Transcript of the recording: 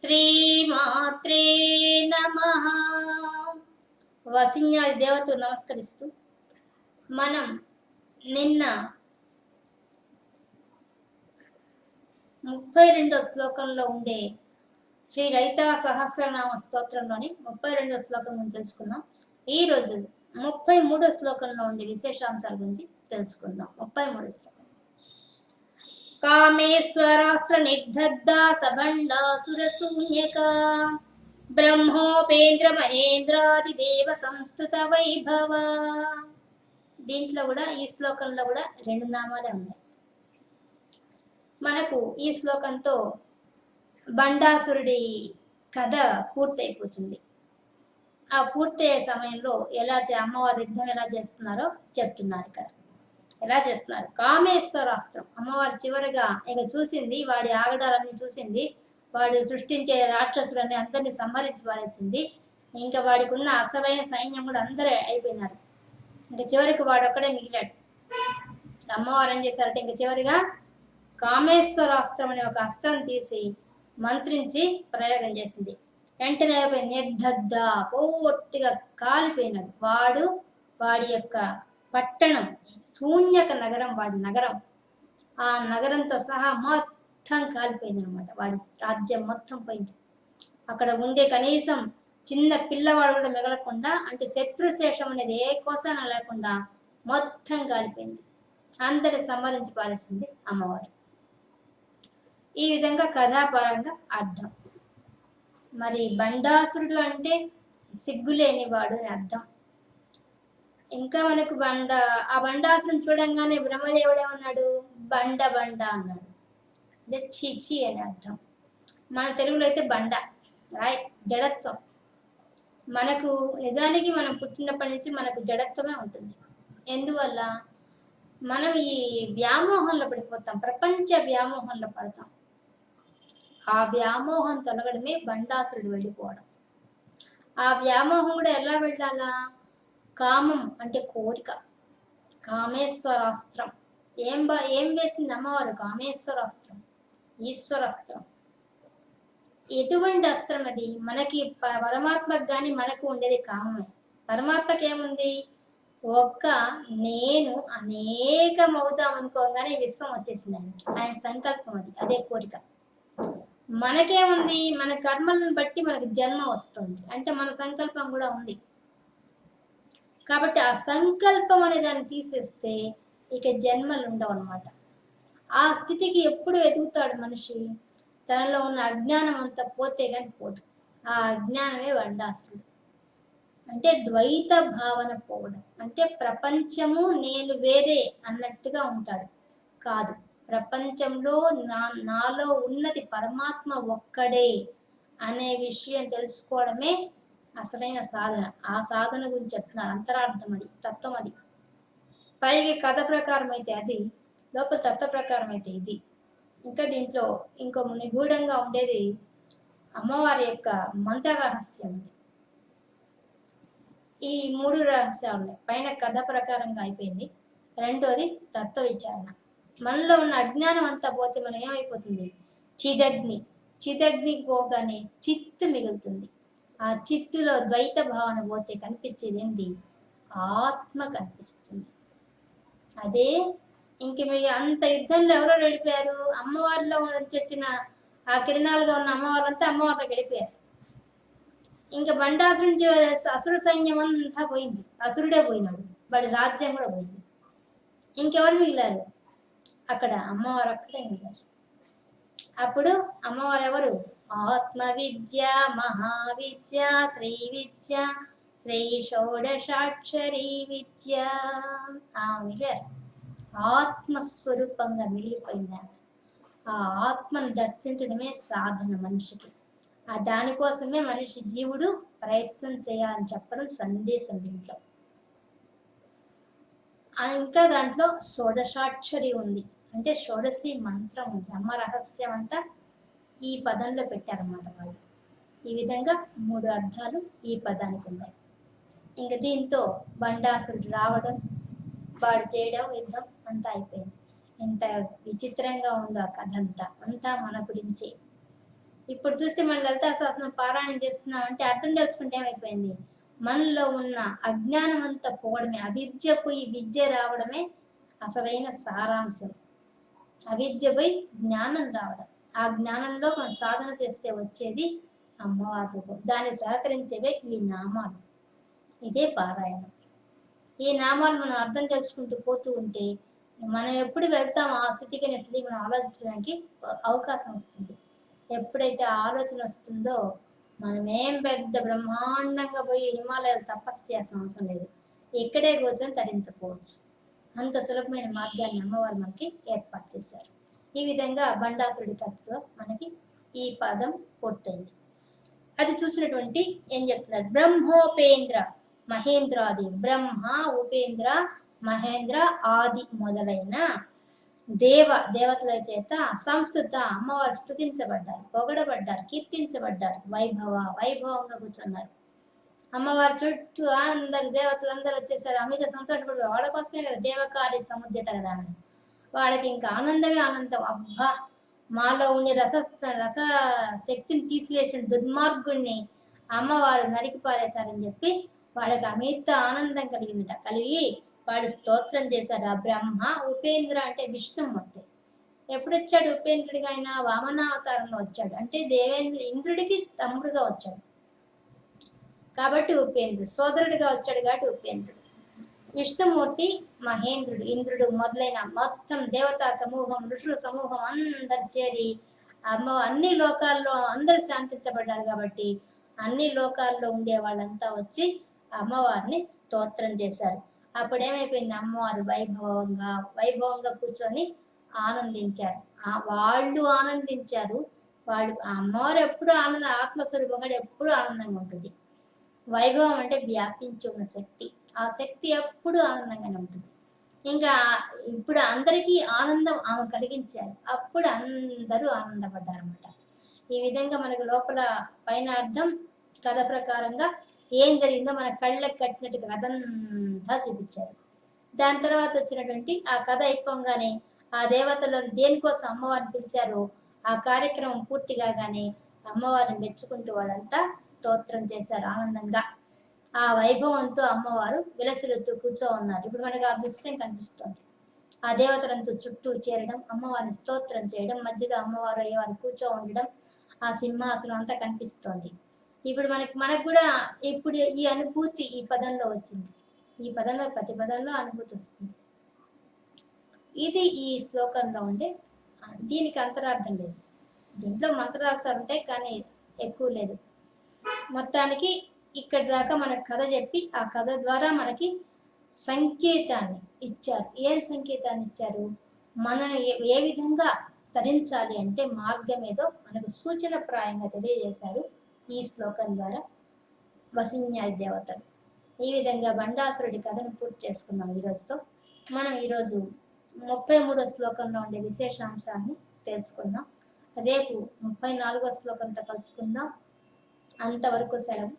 శ్రీమాత్రే నమః. వసిన్యాది దేవతలు నమస్కరిస్తూ మనం నిన్న 32వ శ్లోకంలో ఉండే శ్రీ లలితా సహస్రనామ స్తోత్రంలోని 32వ శ్లోకం గురించి తెలుసుకుందాం. ఈరోజు 33వ శ్లోకంలో ఉండే విశేషాంశాల గురించి తెలుసుకుందాం. 33వ శ్లోకం. కామేశ్వరాస్త్ర నిర్దగ్ధ సభండాసురశూన్యక బ్రహ్మోపేంద్ర మహేంద్రాది దేవ సంస్థుత వైభవ. దీంట్లో కూడా ఈ శ్లోకంలో కూడా 2 నామాలే ఉన్నాయి. మనకు ఈ శ్లోకంతో బండాసురుడి కథ పూర్తయిపోతుంది. ఆ పూర్తయ్యే సమయంలో అమ్మవారి యుద్ధం ఎలా చేస్తున్నారో చెప్తున్నారు. ఇక్కడ ఎలా చేస్తున్నారు? కామేశ్వరాస్త్రం, అమ్మవారు చివరిగా ఇక చూసింది, వాడి ఆగడాలన్నీ చూసింది, వాడు సృష్టించే రాక్షసులని అందరినీ సంహరించి పారేసింది. ఇంకా వాడికి ఉన్న అసలైన సైన్యం కూడా అందరూ అయిపోయినారు. ఇంకా చివరికి వాడు ఒక్కడే మిగిలాడు. అమ్మవారు ఏం చేశారంటే ఇంక చివరిగా కామేశ్వరాస్త్రం అనే ఒక అస్త్రం తీసి మంత్రించి ప్రయోగం చేసింది. వెంటనే అయిపోయి నిర్దగ్ధ, పూర్తిగా కాలిపోయినాడు. వాడి యొక్క పట్టణం, శూన్యక నగరం, వాడి నగరం, ఆ నగరంతో సహా మొత్తం కాలిపోయింది అనమాట. వాడి రాజ్యం మొత్తం పోయింది. అక్కడ ఉండే కనీసం చిన్న పిల్లవాడు కూడా మిగలకుండా, అంటే శత్రుశేషం అనేది ఏ కోసాన లేకుండా మొత్తం కాలిపోయింది. అందరి సంహరించి పారేసింది అమ్మవారు. ఈ విధంగా కథాపరంగా అర్థం. మరి బండాసురుడు అంటే సిగ్గులేనివాడు అని అర్థం. ఇంకా మనకు ఆ బండాసురుని చూడంగానే బ్రహ్మదేవుడు ఏమన్నాడు? బండ అన్నాడు. అంటే చీచి అని అర్థం. మన తెలుగులో అయితే బండ, జడత్వం. మనకు నిజానికి మనం పుట్టినప్పటి నుంచి మనకు జడత్వమే ఉంటుంది. ఎందువల్ల? మనం ఈ వ్యామోహంలో పడిపోతాం, ప్రపంచ వ్యామోహంలో పడతాం. ఆ వ్యామోహం తొలగడమే బండాసురుడు వెళ్ళిపోవడం. ఆ వ్యామోహం కూడా ఎలా వెళ్ళాలా? కామం అంటే కోరిక, కామేశ్వరాస్త్రం. ఏం వేసింది అమ్మవారు? కామేశ్వరాస్త్రం, ఈశ్వరాస్త్రం. ఎటువంటి అస్త్రం అది? మనకి పరమాత్మకు కానీ మనకు ఉండేది కామమే. పరమాత్మకి ఏముంది? ఒక్క నేను అనేకం అవుదాం అనుకోగానే విశ్వం వచ్చేసింది ఆయనకి. ఆయన సంకల్పం అది, అదే కోరిక. మనకేముంది? మన కర్మలను బట్టి మనకు జన్మ వస్తుంది, అంటే మన సంకల్పం కూడా ఉంది. కాబట్టి ఆ సంకల్పం అనే దాన్ని తీసేస్తే ఇక జన్మలు ఉండవు అన్నమాట. ఆ స్థితికి ఎప్పుడు ఎదుగుతాడు మనిషి? తనలో ఉన్న అజ్ఞానం అంతా పోతే కానీ పోదు. ఆ అజ్ఞానమే బండాసురుడు. అంటే ద్వైత భావన పోవడం, అంటే ప్రపంచము నేను వేరే అన్నట్టుగా ఉంటాడు. కాదు, ప్రపంచంలో నాలో ఉన్నది పరమాత్మ ఒక్కడే అనే విషయం తెలుసుకోవడమే అసలైన సాధన. ఆ సాధన గురించి చెప్తున్నారు. అంతరార్థం అది, తత్వం అది. పైకి కథ ప్రకారం అయితే అది, లోపల తత్వ ప్రకారం అయితే ఇది. ఇంకా దీంట్లో ఇంకో నిగూఢంగా ఉండేది అమ్మవారి యొక్క మంత్ర రహస్యం. ఈ 3 రహస్యాలు ఉన్నాయి. పైన కథ ప్రకారంగా అయిపోయింది. రెండోది తత్వ విచారణ. మనలో ఉన్న అజ్ఞానం అంతా పోతే మనం ఏమైపోతుంది? చిదగ్ని పోగానే చిత్తు మిగులుతుంది. ఆ చిత్తులో ద్వైత భావన పోతే కనిపించేది ఏంటి? ఆత్మ కనిపిస్తుంది. అదే ఇంక మీ అంత యుద్ధంలో ఎవరో వెళ్ళిపోయారు? అమ్మవారిలో నుంచి వచ్చిన ఆ కిరణాలుగా ఉన్న అమ్మవారంతా అమ్మవారిలోకి వెళ్ళిపోయారు. ఇంకా బండాసురుడి అసుర సైన్యం అంతా పోయింది. అసురుడే పోయినాడు, వాడి రాజ్యం కూడా పోయింది. ఇంకెవరు మిగిలారు? అక్కడ అమ్మవారు ఒక్కటే మిగిలారు. అప్పుడు అమ్మవారు ఎవరు? ఆత్మ విద్య, మహావిద్య, శ్రీ విద్య, శ్రీ షోడశాక్షరీ విద్య. మిగిలారు. ఆత్మస్వరూపంగా మిగిలిపోయింది. ఆ ఆత్మను దర్శించడమే సాధన మనిషికి. ఆ దానికోసమే మనిషి జీవుడు ప్రయత్నం చేయాలని చెప్పడం సందేశం దీంట్లో. ఇంకా దాంట్లో షోడశాక్షరి ఉంది, అంటే షోడశి మంత్రం ఉంది. అమ్మ రహస్యం అంతా ఈ పదంలో పెట్టారన్నమాట వాళ్ళు. ఈ విధంగా 3 అర్థాలు ఈ పదానికి ఉన్నాయి. ఇంకా దీంతో బండాసురుడు రావడం, వాడు చేయడం, యుద్ధం అంతా అయిపోయింది. ఎంత విచిత్రంగా ఉందో ఆ కథ అంతా మన గురించి. ఇప్పుడు చూస్తే మనం లలితా సహస్రనామం పారాయణం చేస్తున్నాం అంటే అర్థం తెలుసుకుంటే ఏమైపోయింది, మనలో ఉన్న అజ్ఞానం అంతా పోవడమే, అవిద్య పోయి విద్య రావడమే అసలైన సారాంశం. అవిద్య పోయి జ్ఞానం రావడం, ఆ జ్ఞానంలో మనం సాధన చేస్తే వచ్చేది అమ్మవారి రూపం. దాన్ని సహకరించేవే ఈ నామాలు. ఇదే పారాయణం. ఈ నామాలు మనం అర్థం చేసుకుంటూ పోతూ ఉంటే మనం ఎప్పుడు వెళ్తామో ఆ స్థితికి మనం ఆలోచించడానికి అవకాశం వస్తుంది. ఎప్పుడైతే ఆలోచన వస్తుందో మనం ఏం పెద్ద బ్రహ్మాండంగా పోయి హిమాలయాలు తపస్సు చేయాల్సిన అవసరం లేదు, ఇక్కడే కూర్చొని తరించకపోవచ్చు. అంత సులభమైన మార్గాన్ని అమ్మవారు మనకి ఏర్పాటు చేశారు. ఈ విధంగా బండాసురుడి కథతో మనకి ఈ పదం పూర్తయింది. అది చూసినటువంటి ఏం చెప్తున్నారు, బ్రహ్మోపేంద్ర మహేంద్రాది, బ్రహ్మ ఉపేంద్ర మహేంద్ర ఆది మొదలైన దేవతల చేత సంస్థుత అమ్మవారు స్తుతించబడ్డారు, పొగడబడ్డారు, కీర్తించబడ్డారు, వైభవంగా కూర్చున్నారు. అమ్మవారి చుట్టూ అందరు దేవతలు అందరూ వచ్చేసారు. అమిత సంతోషపడి వాళ్ళ కోసమే కదా దేవకార్య సముద్యత కదా అని, వాళ్ళకి ఇంకా ఆనందమే ఆనందం. అబ్బా, మాలో ఉండి రస శక్తిని తీసివేసిన దుర్మార్గుణ్ణి అమ్మవారు నరికి పారేశారని చెప్పి వాళ్ళకి అమిత ఆనందం కలిగిందట. కలిగి వాడు స్తోత్రం చేశారు. ఆ బ్రహ్మ ఉపేంద్ర అంటే విష్ణుమూర్తి. ఎప్పుడు వచ్చాడు ఉపేంద్రుడిగా? ఆయన వామనావతారంలో వచ్చాడు. అంటే ఇంద్రుడికి తమ్ముడుగా వచ్చాడు కాబట్టి ఉపేంద్రుడు, సోదరుడిగా వచ్చాడు కాబట్టి ఉపేంద్రుడు. విష్ణుమూర్తి మహేంద్రుడు, ఇంద్రుడు మొదలైన మొత్తం దేవతా సమూహం, ఋషుల సమూహం అందరు చేరి అన్ని లోకాల్లో అందరూ శాంతించబడ్డారు కాబట్టి అన్ని లోకాల్లో ఉండే వాళ్ళంతా వచ్చి అమ్మవారిని స్తోత్రం చేశారు. అప్పుడు ఏమైపోయింది, అమ్మవారు వైభవంగా కూర్చొని ఆనందించారు. వాళ్ళు ఆనందించారు. అమ్మవారు ఎప్పుడు ఆత్మస్వరూపంగా ఎప్పుడు ఆనందంగా ఉంటుంది. వైభవం అంటే వ్యాపించి ఉన్న శక్తి, ఆ శక్తి ఎప్పుడు ఆనందంగానే ఉంటుంది. ఇంకా ఇప్పుడు అందరికీ ఆనందం ఆమె కలిగించారు, అప్పుడు అందరూ ఆనందపడ్డారన్నమాట. ఈ విధంగా మనకు లోపల పైన అర్థం కథ ప్రకారంగా ఏం జరిగిందో మన కళ్ళకి కట్టినట్టుగా కథంతా చూపించారు. దాని తర్వాత వచ్చినటువంటి ఆ కథ అయిపోగానే ఆ దేవతలు దేనికోసం అమ్మవారిని పిలిచారో ఆ కార్యక్రమం పూర్తి కాగానే అమ్మవారిని మెచ్చుకుంటూ వాళ్ళంతా స్తోత్రం చేశారు ఆనందంగా. ఆ వైభవంతో అమ్మవారు విలసిల్లుతూ కూర్చో ఉన్నారు. ఇప్పుడు మనకు ఆ దృశ్యం కనిపిస్తుంది. ఆ దేవతలంతా చుట్టూ చేరడం, అమ్మవారిని స్తోత్రం చేయడం, మధ్యలో అమ్మవారు అయ్యేవారు కూర్చో ఉండడం, ఆ సింహాసనం అంతా కనిపిస్తోంది. ఇప్పుడు మనకు కూడా ఇప్పుడు ఈ అనుభూతి ఈ పదంలో వచ్చింది. ఈ పదంలో ప్రతి పదంలో అనుభూతి వస్తుంది. ఇది ఈ శ్లోకంలో ఉండే, దీనికి అంతరార్థం లేదు. దీంట్లో మంత్రరాశాలు ఉంటాయి కానీ ఎక్కువ లేదు. మొత్తానికి ఇక్కడి దాకా మనకు కథ చెప్పి ఆ కథ ద్వారా మనకి సంకేతాన్ని ఇచ్చారు. ఏం సంకేతాన్ని ఇచ్చారు? మనని ఏ విధంగా తరించాలి అంటే మార్గం ఏదో మనకు సూచనప్రాయంగా తెలియజేశారు ఈ శ్లోకం ద్వారా వసిన్యాది దేవతలు. ఈ విధంగా బండాసురుడి కథను పూర్తి చేసుకున్నాం ఈరోజుతో. మనం ఈరోజు 33వ శ్లోకంలో ఉండే విశేషాంశాన్ని తెలుసుకుందాం. రేపు 34వ శ్లోకంతో కలుసుకుందాం. అంతవరకు సెలవు.